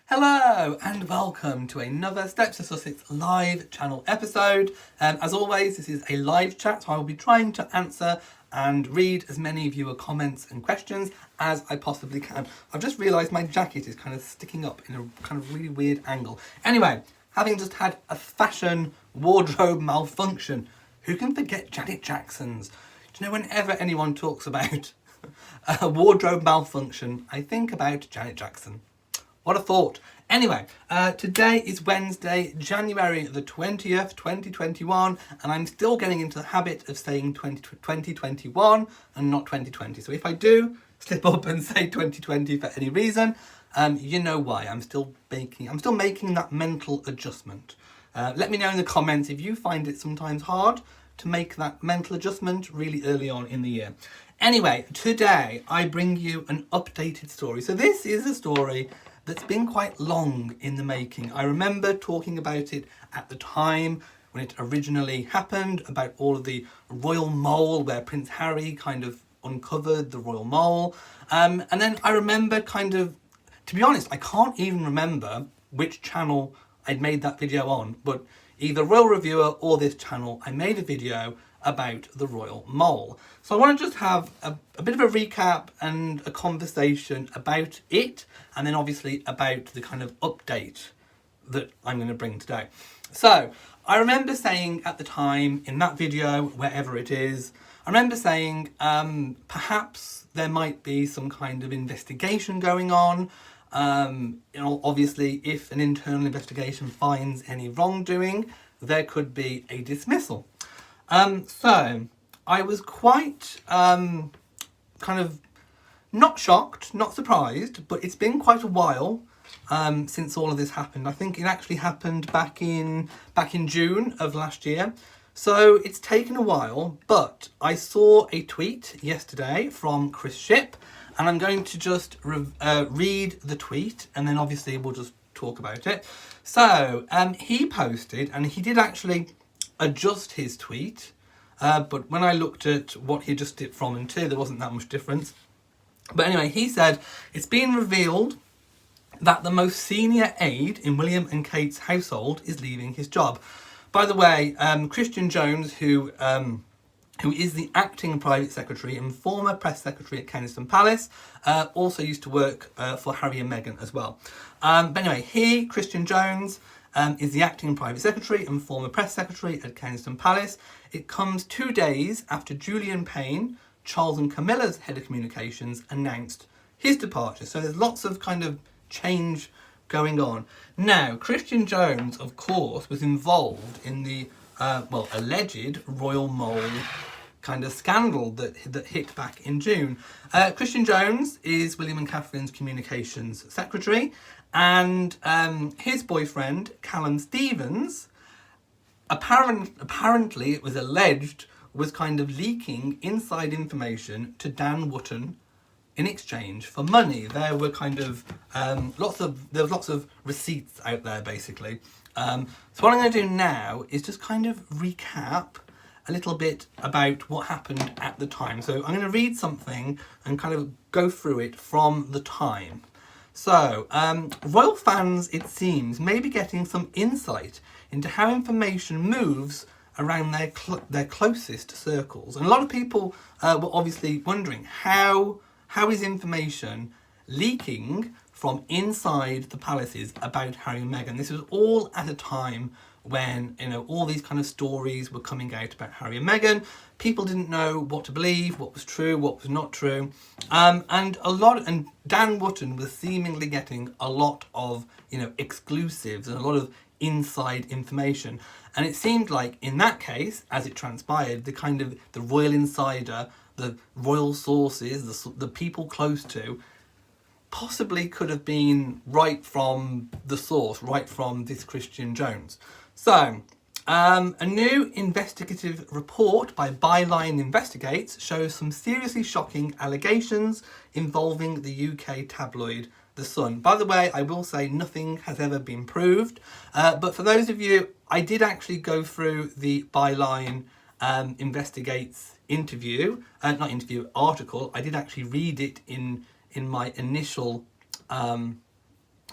Hello and welcome to another Steps to Sussex live channel episode. As always, this is a live chat, so I will be trying to answer and read as many viewer comments and questions as I possibly can. I've just realised my jacket is kind of sticking up in a kind of really weird angle. Anyway, having just had a fashion wardrobe malfunction, who can forget Janet Jackson's? Do you know, whenever anyone talks about a wardrobe malfunction, I think about Janet Jackson. What a thought. Anyway, today is Wednesday, January the 20th, 2021, and I'm still getting into the habit of saying 2021 and not 2020. So if I do slip up and say 2020 for any reason, you know why. I'm still making that mental adjustment. Let me know in the comments if you find it sometimes hard to make that mental adjustment really early on in the year. Anyway, today I bring you an updated story. So this is a story that's been quite long in the making. I remember talking about it at the time when it originally happened, about all of the royal mole, where Prince Harry kind of uncovered the royal mole. And then I remember to be honest, I can't even remember which channel I'd made that video on, but either Royal Reviewer or this channel, I made a video about the royal mole. So I want to just have a bit of a recap and a conversation about it, and then obviously about the kind of update that I'm going to bring today. So I remember saying at the time in that video, wherever it is, I remember saying perhaps there might be some kind of investigation going on. Obviously, if an internal investigation finds any wrongdoing, there could be a dismissal. So I was quite kind of not shocked, not surprised, but it's been quite a while since all of this happened. I think it actually happened back in June of last year. So it's taken a while, but I saw a tweet yesterday from Chris Shipp, and I'm going to just read the tweet, and then obviously we'll just talk about it. So he posted, and he did actually adjust his tweet, but when I looked at what he adjusted it from and to, there wasn't that much difference. But anyway, he said, it's been revealed that the most senior aide in William and Kate's household is leaving his job. By the way, Christian Jones, who is the acting private secretary and former press secretary at Kensington Palace, also used to work for Harry and Meghan as well. But anyway, Christian Jones, is the acting private secretary and former press secretary at Kensington Palace. It comes 2 days after Julian Payne, Charles and Camilla's head of communications, announced his departure. So there's lots of kind of change going on. Now, Christian Jones, of course, was involved in the, alleged royal mole kind of scandal that hit back in June. Christian Jones is William and Catherine's communications secretary, and his boyfriend, Callum Stevens, apparently it was alleged, was kind of leaking inside information to Dan Wootton in exchange for money. There were kind of lots of receipts out there, basically. So what I'm going to do now is just kind of recap a little bit about what happened at the time. So I'm going to read something and kind of go through it from the time. So, royal fans, it seems, may be getting some insight into how information moves around their closest circles. And a lot of people were obviously wondering how is information leaking from inside the palaces about Harry and Meghan. This was all at a time when, all these kind of stories were coming out about Harry and Meghan. People didn't know what to believe, what was true, what was not true. And Dan Wootton was seemingly getting a lot of, exclusives and a lot of inside information. And it seemed like in that case, as it transpired, the royal insider, the royal sources, the people close to, possibly could have been right from the source, right from this Christian Jones. So, a new investigative report by Byline Investigates shows some seriously shocking allegations involving the UK tabloid The Sun. By the way, I will say nothing has ever been proved, but for those of you, I did actually go through the Byline Investigates article. I did actually read it in my initial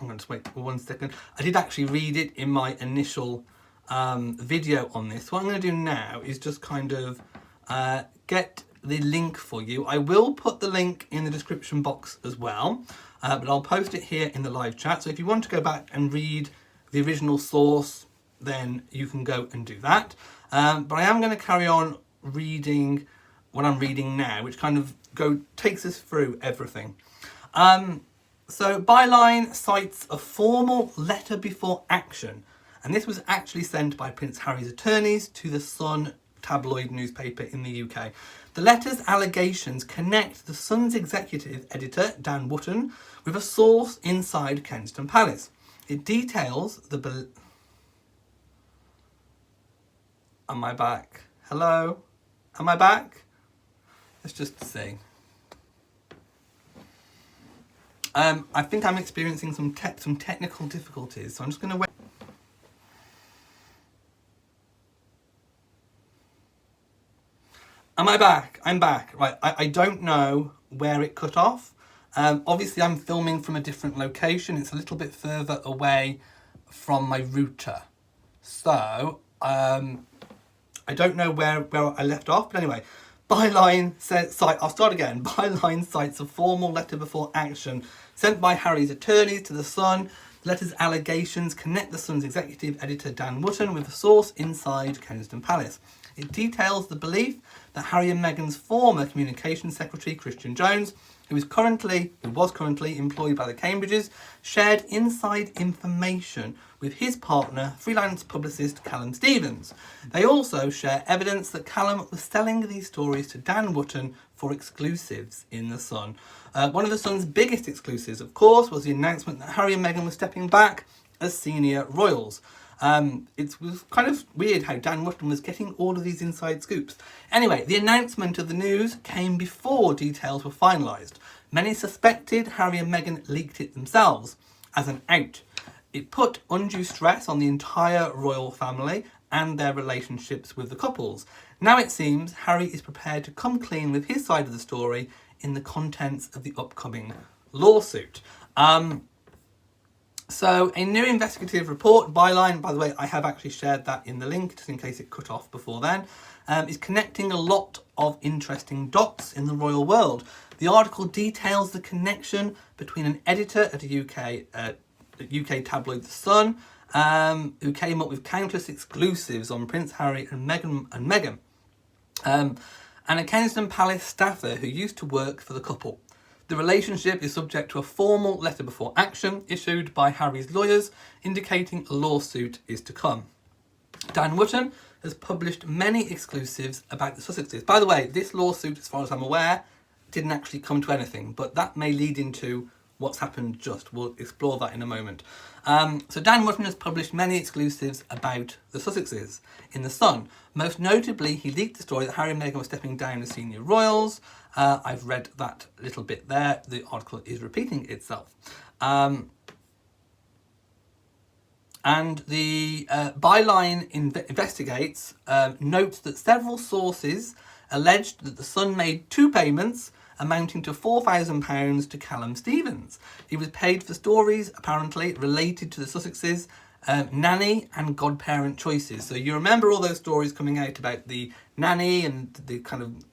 I'm going to wait for 1 second. I did actually read it in my initial video on this. What I'm going to do now is just kind of get the link for you. I will put the link in the description box as well, but I'll post it here in the live chat. So if you want to go back and read the original source, then you can go and do that. But I am going to carry on reading what I'm reading now, which kind of takes us through everything. So Byline cites a formal letter before action, and this was actually sent by Prince Harry's attorneys to the Sun tabloid newspaper in the UK. The letter's allegations connect the Sun's executive editor, Dan Wootton, with a source inside Kensington Palace. It details the... Am I back? Hello? Am I back? Let's just see. I think I'm experiencing some technical difficulties, so I'm just going to wait. Am I back? I'm back. Right, I don't know where it cut off. Obviously, I'm filming from a different location. It's a little bit further away from my router. So, I don't know where I left off, but anyway. Byline I'll start again. Byline cites a formal letter before action sent by Harry's attorneys to the Sun. The letter's allegations connect the Sun's executive editor Dan Wootton with a source inside Kensington Palace. It details the belief that Harry and Meghan's former communications secretary, Christian Jones, who was currently employed by the Cambridges, shared inside information with his partner, freelance publicist Callum Stevens. They also share evidence that Callum was selling these stories to Dan Wootton for exclusives in The Sun. One of The Sun's biggest exclusives, of course, was the announcement that Harry and Meghan were stepping back as senior royals. It was kind of weird how Dan Wootton was getting all of these inside scoops. Anyway, the announcement of the news came before details were finalised. Many suspected Harry and Meghan leaked it themselves as an out. It put undue stress on the entire royal family and their relationships with the couples. Now it seems Harry is prepared to come clean with his side of the story in the contents of the upcoming lawsuit. So a new investigative report, Byline, by the way, I have actually shared that in the link, just in case it cut off before then, is connecting a lot of interesting dots in the royal world. The article details the connection between an editor at a UK tabloid, The Sun, who came up with countless exclusives on Prince Harry and Meghan, and a Kensington Palace staffer who used to work for the couple. The relationship is subject to a formal letter before action issued by Harry's lawyers, indicating a lawsuit is to come. Dan Wootton has published many exclusives about the Sussexes. By the way, this lawsuit, as far as I'm aware, didn't actually come to anything, but that may lead into what's happened just. We'll explore that in a moment. So Dan Wootton has published many exclusives about the Sussexes in The Sun. Most notably, he leaked the story that Harry and Meghan were stepping down as senior royals. I've read that little bit there. The article is repeating itself. And the Byline Investigates notes that several sources alleged that the Sun made 2 payments amounting to £4,000 to Callum Stevens. He was paid for stories, apparently, related to the Sussexes, nanny and godparent choices. So you remember all those stories coming out about the nanny and the kind of,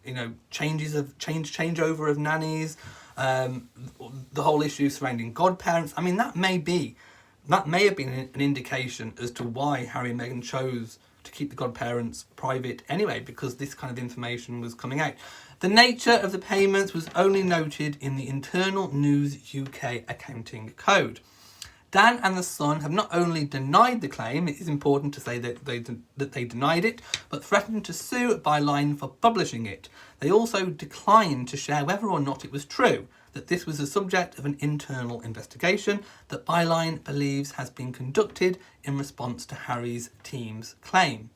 changeover of nannies, the whole issue surrounding godparents. I mean, that may have been an indication as to why Harry and Meghan chose to keep the godparents private anyway, because this kind of information was coming out. The nature of the payments was only noted in the Internal News UK accounting code. Dan and the Sun have not only denied the claim, it is important to say that they denied it, but threatened to sue Byline for publishing it. They also declined to share whether or not it was true, that this was the subject of an internal investigation that Byline believes has been conducted in response to Harry's team's claim.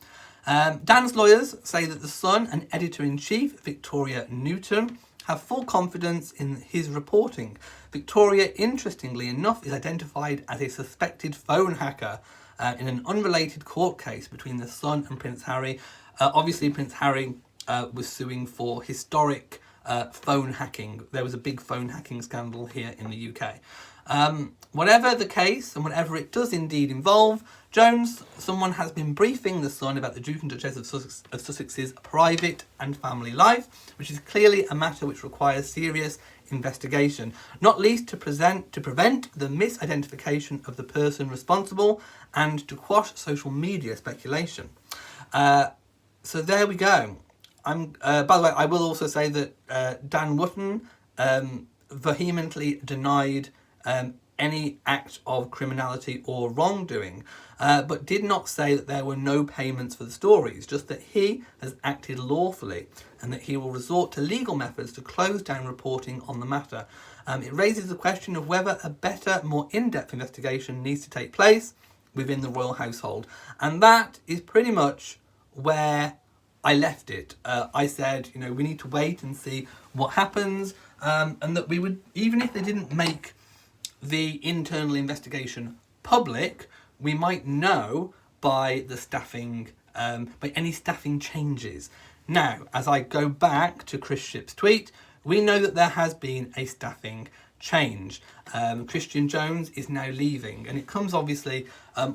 Dan's lawyers say that the Sun and editor-in-chief, Victoria Newton, have full confidence in his reporting. Victoria, interestingly enough, is identified as a suspected phone hacker in an unrelated court case between the Sun and Prince Harry. Obviously, Prince Harry was suing for historic phone hacking. There was a big phone hacking scandal here in the UK. Whatever the case, and whatever it does indeed involve, someone has been briefing The Sun about the Duke and Duchess of Sussex's private and family life, which is clearly a matter which requires serious investigation, not least to prevent the misidentification of the person responsible and to quash social media speculation. So there we go. By the way, I will also say that Dan Wootton vehemently denied any act of criminality or wrongdoing, but did not say that there were no payments for the stories, just that he has acted lawfully and that he will resort to legal methods to close down reporting on the matter. It raises the question of whether a better, more in-depth investigation needs to take place within the royal household. And that is pretty much where I left it. I said, we need to wait and see what happens, and that we would, even if they didn't make the internal investigation public, we might know by the staffing, by any staffing changes. Now, as I go back to Chris Shipp's tweet, we know that there has been a staffing change. Christian Jones is now leaving, and it comes obviously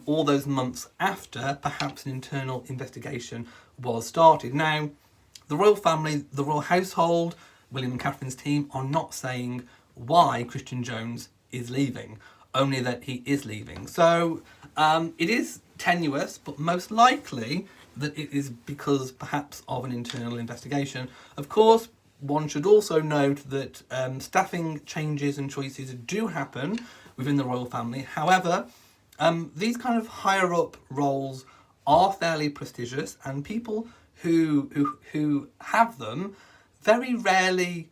all those months after perhaps an internal investigation was started. Now, the royal family, the royal household, William and Catherine's team are not saying why Christian Jones is leaving, only that he is leaving. So it is tenuous, but most likely that it is because perhaps of an internal investigation. Of course, one should also note that staffing changes and choices do happen within the royal family. However, these kind of higher up roles are fairly prestigious, and people who have them very rarely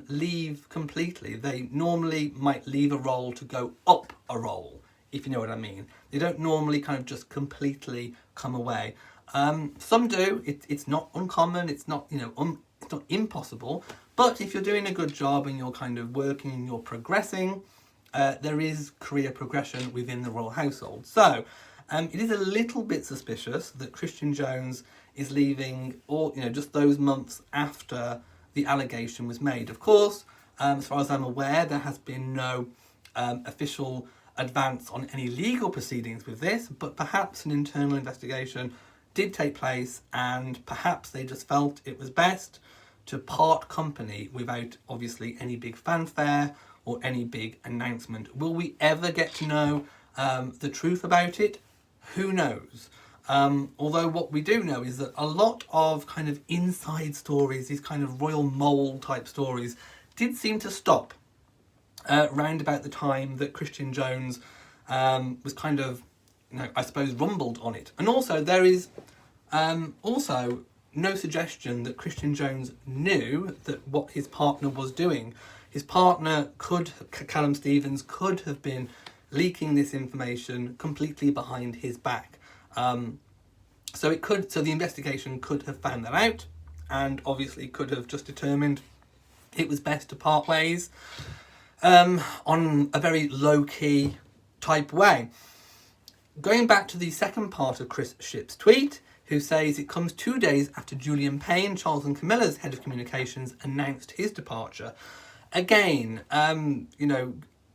leave completely. They normally might leave a role to go up a role, if you know what I mean. They don't normally kind of just completely come away. Some do. It's not uncommon. It's not it's not impossible. But if you're doing a good job and you're kind of working and you're progressing, there is career progression within the royal household. So it is a little bit suspicious that Christian Jones is leaving, or just those months after the allegation was made. Of course, as far as I'm aware, there has been no official advance on any legal proceedings with this, but perhaps an internal investigation did take place, and perhaps they just felt it was best to part company without obviously any big fanfare or any big announcement. Will we ever get to know the truth about it? Who knows? Although what we do know is that a lot of kind of inside stories, these kind of royal mole type stories, did seem to stop round about the time that Christian Jones was kind of, I suppose, rumbled on it. And also there is also no suggestion that Christian Jones knew that what his partner was doing. His partner, Callum Stevens, could have been leaking this information completely behind his back. So the investigation could have found that out, and obviously could have just determined it was best to part ways on a very low-key type way. Going back to the second part of Chris Shipp's tweet, who says it comes 2 days after Julian Payne, Charles and Camilla's head of communications, announced his departure. Again,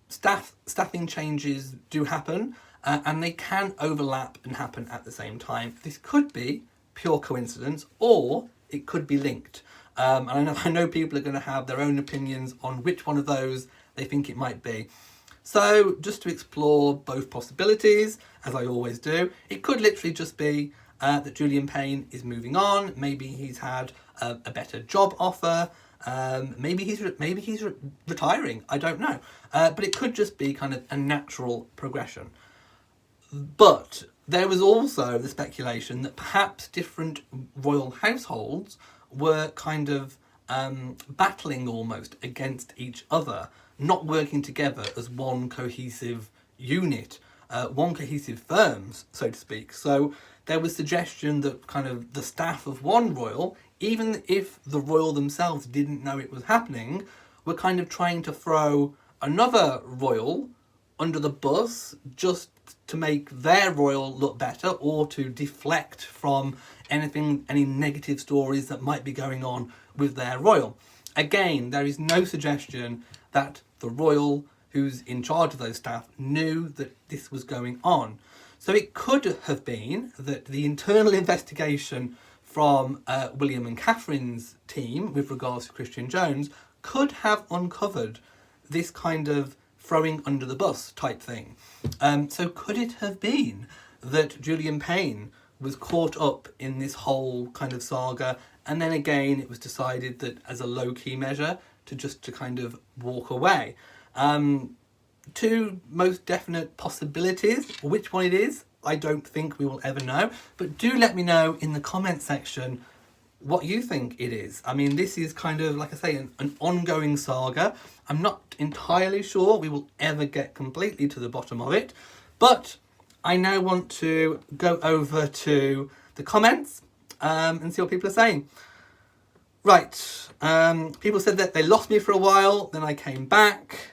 staffing changes do happen, and they can overlap and happen at the same time. This could be pure coincidence, or it could be linked. And I know people are going to have their own opinions on which one of those they think it might be. So just to explore both possibilities, as I always do, it could literally just be that Julian Payne is moving on. Maybe he's had a better job offer. Maybe he's retiring. I don't know. But it could just be kind of a natural progression. But there was also the speculation that perhaps different royal households were kind of battling almost against each other, not working together as one cohesive unit, one cohesive firm, so to speak. So there was suggestion that kind of the staff of one royal, even if the royal themselves didn't know it was happening, were kind of trying to throw another royal under the bus just to make their royal look better, or to deflect from any negative stories that might be going on with their royal. Again, there is no suggestion that the royal who's in charge of those staff, knew that this was going on. So it could have been that the internal investigation from William and Catherine's team with regards to Christian Jones could have uncovered this kind of throwing under the bus type thing. So could it have been that Julian Payne was caught up in this whole kind of saga, and then again it was decided that as a low-key measure to kind of walk away? Two most definite possibilities. Which one it is, I don't think we will ever know, but do let me know in the comment section what you think it is. I mean, this is kind of, like I say, an ongoing saga. I'm not entirely sure we will ever get completely to the bottom of it, but I now want to go over to the comments and see what people are saying. Right, people said that they lost me for a while, then I came back.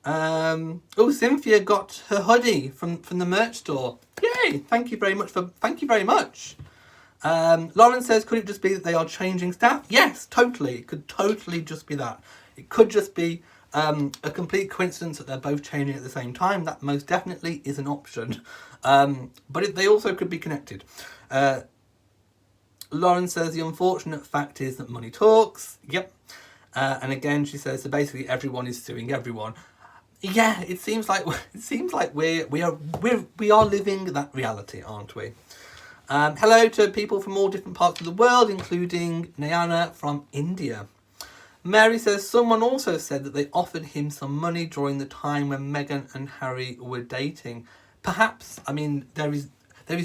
Oh, Cynthia got her hoodie from the merch store. Yay! Thank you very much. Lauren says, could it just be that they are changing staff? Yes, totally. It could totally just be that. It could just be a complete coincidence that they're both changing at the same time. That most definitely is an option. But they also could be connected. Lauren says, the unfortunate fact is that money talks. Yep. And again, she says, so basically everyone is suing everyone. Yeah, it seems like we are living that reality, aren't we? Hello to people from all different parts of the world, including Nayana from India. Mary says, someone also said that they offered him some money during the time when Meghan and Harry were dating. Perhaps, I mean, there is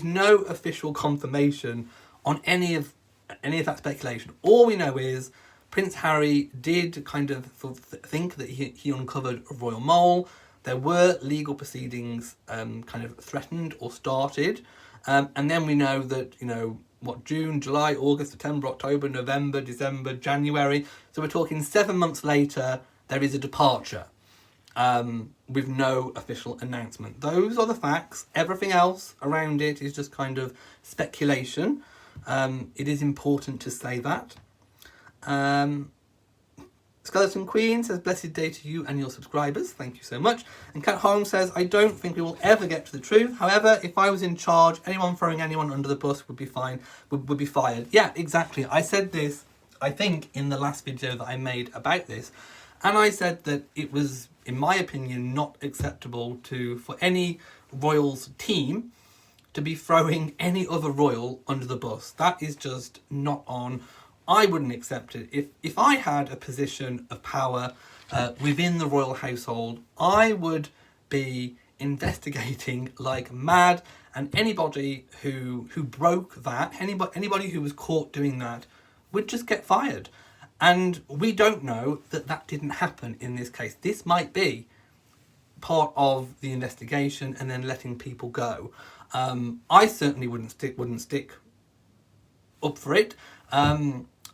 no official confirmation on any of that speculation. All we know is Prince Harry did kind of think that he uncovered a royal mole. There were legal proceedings kind of threatened or started. And then we know that, June, July, August, September, October, November, December, January. So we're talking 7 months later, there is a departure with no official announcement. Those are the facts. Everything else around it is just kind of speculation. It is important to say that. Skeleton Queen says, blessed day to you and your subscribers. Thank you so much. And Kat Holmes says, I don't think we will ever get to the truth. However, if I was in charge, anyone throwing anyone under the bus would be fine, would be fired. Yeah, exactly. I said this, I think, in the last video that I made about this. And I said that it was, in my opinion, not acceptable for any royals team to be throwing any other royal under the bus. That is just not on. I wouldn't accept it. If I had a position of power within the royal household, I would be investigating like mad, and anybody who broke that, anybody who was caught doing that, would just get fired. And we don't know that didn't happen in this case. This might be part of the investigation and then letting people go. I certainly wouldn't stick up for it.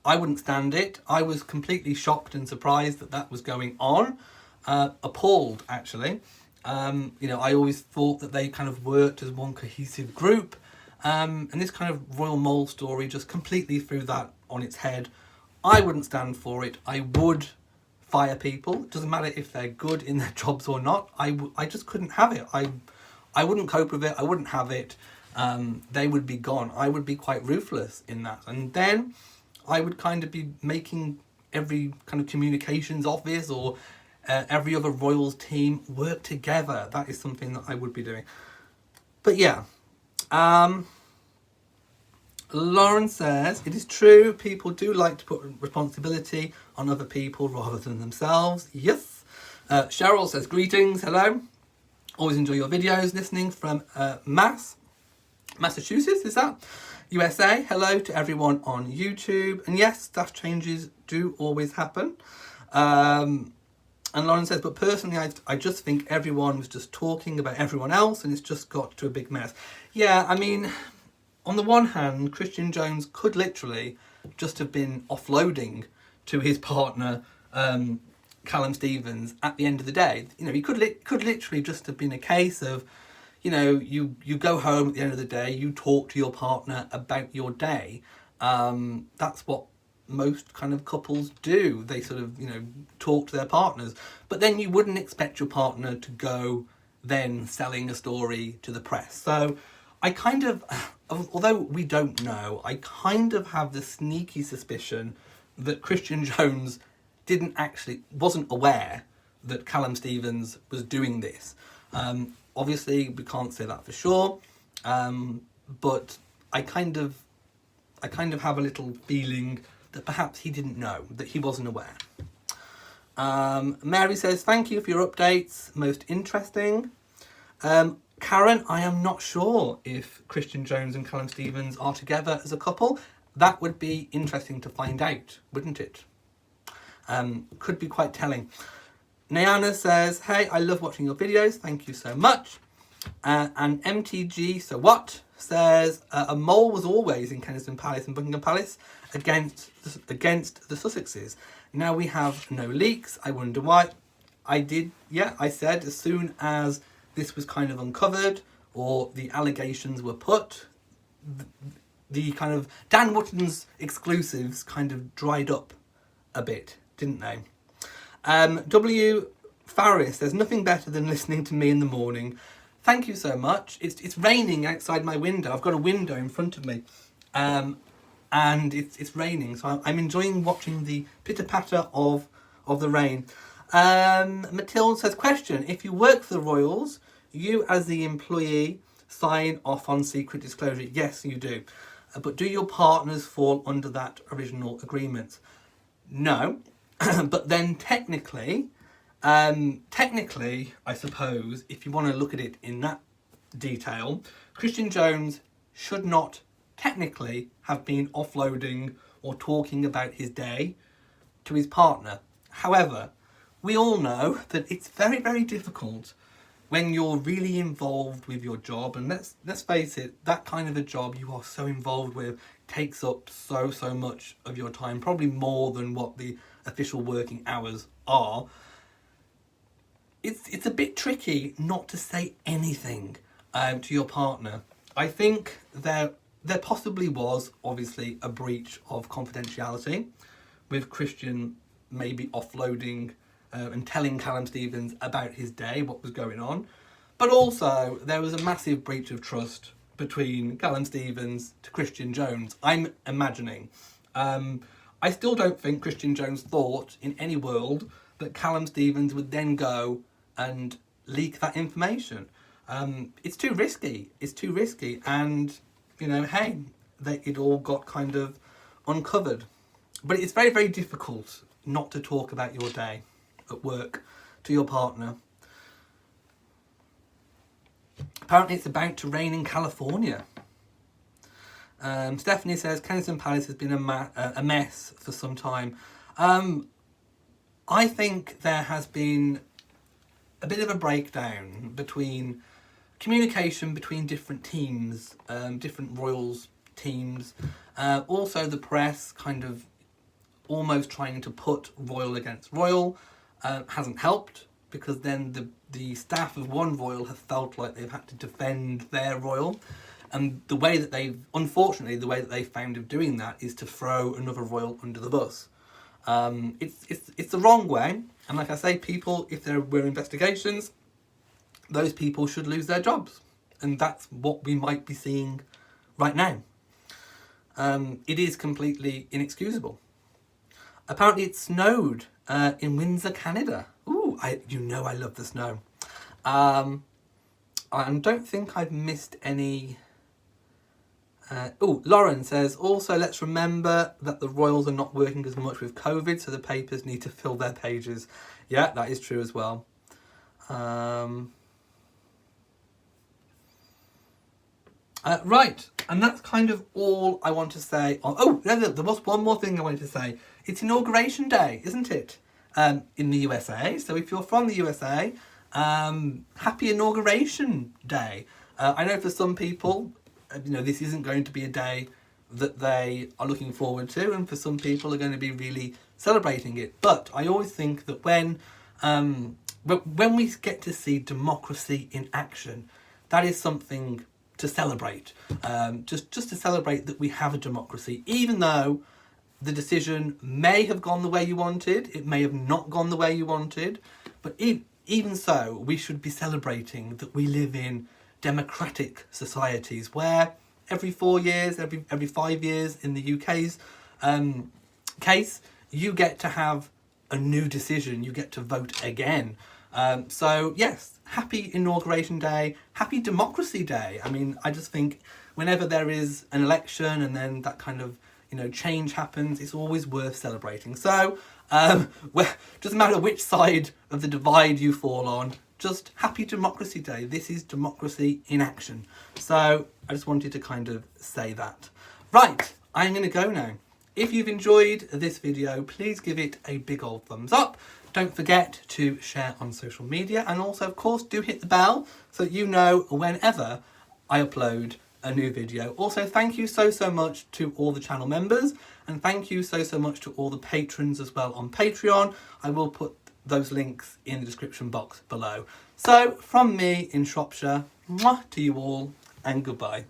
I wouldn't stand it. I was completely shocked and surprised that was going on. Appalled, actually. I always thought that they kind of worked as one cohesive group. And this kind of royal mole story just completely threw that on its head. I wouldn't stand for it. I would fire people. It doesn't matter if they're good in their jobs or not. I just couldn't have it. I wouldn't cope with it. I wouldn't have it. They would be gone. I would be quite ruthless in that. And then I would kind of be making every kind of communications office or every other royals team work together. That is something that I would be doing. But yeah. Lauren says, it is true, people do like to put responsibility on other people rather than themselves. Yes. Cheryl says, greetings, hello. Always enjoy your videos, listening from Massachusetts, is that? USA. Hello to everyone on YouTube. And yes, staff changes do always happen. And Lauren says, but personally, I just think everyone was just talking about everyone else and it's just got to a big mess. Yeah, I mean, on the one hand, Christian Jones could literally just have been offloading to his partner, Callum Stevens, at the end of the day. He could literally just have been a case of, you go home at the end of the day, you talk to your partner about your day. That's what most kind of couples do. They sort of, talk to their partners. But then you wouldn't expect your partner to go then selling a story to the press. So I kind of, although we don't know, I kind of have the sneaky suspicion that Christian Jones wasn't aware that Callum Stevens was doing this. Obviously, we can't say that for sure, but I kind of have a little feeling that perhaps he didn't know, that he wasn't aware. Mary says, thank you for your updates, most interesting. Karen, I am not sure if Christian Jones and Callum Stevens are together as a couple. That would be interesting to find out, wouldn't it? Could be quite telling. Nayana says, hey, I love watching your videos. Thank you so much. And MTG, so what? Says, a mole was always in Kensington Palace and Buckingham Palace against the Sussexes. Now we have no leaks. I wonder why. I said as soon as this was kind of uncovered or the allegations were put, the kind of Dan Wootton's exclusives kind of dried up a bit, didn't they? W. Faris, there's nothing better than listening to me in the morning. Thank you so much. It's raining outside my window. I've got a window in front of me, and it's raining, so I'm enjoying watching the pitter-patter of the rain. Matilda says, question, if you work for the Royals, you as the employee sign off on secret disclosure? Yes, you do. But do your partners fall under that original agreement? No. But then technically, I suppose, if you want to look at it in that detail, Christian Jones should not technically have been offloading or talking about his day to his partner. However, we all know that it's very, very difficult when you're really involved with your job, and let's face it, that kind of a job you are so involved with takes up so much of your time, probably more than what the official working hours are. It's a bit tricky not to say anything to your partner. I think there possibly was obviously a breach of confidentiality with Christian maybe offloading and telling Callum Stevens about his day, what was going on. But also there was a massive breach of trust between Callum Stevens to Christian Jones, I'm imagining. I still don't think Christian Jones thought in any world that Callum Stevens would then go and leak that information. It's too risky. And, hey, it all got kind of uncovered. But it's very, very difficult not to talk about your day at work to your partner. Apparently it's about to rain in California. Stephanie says, Kensington Palace has been a mess for some time. I think there has been a bit of a breakdown between communication between different teams, different Royals teams. Also the press kind of almost trying to put Royal against Royal hasn't helped, because then the staff of one Royal have felt like they've had to defend their Royal. And the way that they found of doing that is to throw another Royal under the bus. It's the wrong way. And like I say, people, if there were investigations, those people should lose their jobs. And that's what we might be seeing right now. It is completely inexcusable. Apparently it snowed in Windsor, Canada. Ooh, I love the snow. I don't think I've missed any... Lauren says, also let's remember that the Royals are not working as much with COVID, so the papers need to fill their pages. Yeah, that is true as well. Right, and that's kind of all I want to say. There was one more thing I wanted to say. It's Inauguration Day, isn't it? In the USA. So if you're from the USA, happy Inauguration Day. I know for some people, this isn't going to be a day that they are looking forward to, and for some people are going to be really celebrating it. But I always think that when we get to see democracy in action, that is something to celebrate. Just to celebrate that we have a democracy, even though the decision may have gone the way you wanted, it may have not gone the way you wanted, but even so, we should be celebrating that we live in democratic societies where every 4 years, every 5 years in the UK's case, you get to have a new decision, you get to vote again. So yes, happy Inauguration Day, happy Democracy Day. I mean, I just think whenever there is an election and then that kind of, you know, change happens, it's always worth celebrating. So, doesn't matter which side of the divide you fall on, just happy Democracy Day. This is democracy in action. So I just wanted to kind of say that. Right, I'm going to go now. If you've enjoyed this video, please give it a big old thumbs up. Don't forget to share on social media, and also, of course, do hit the bell so that you know whenever I upload a new video. Also, thank you so much to all the channel members, and thank you so much to all the patrons as well on Patreon. I will put those links in the description box below. So from me in Shropshire, mwah to you all, and goodbye.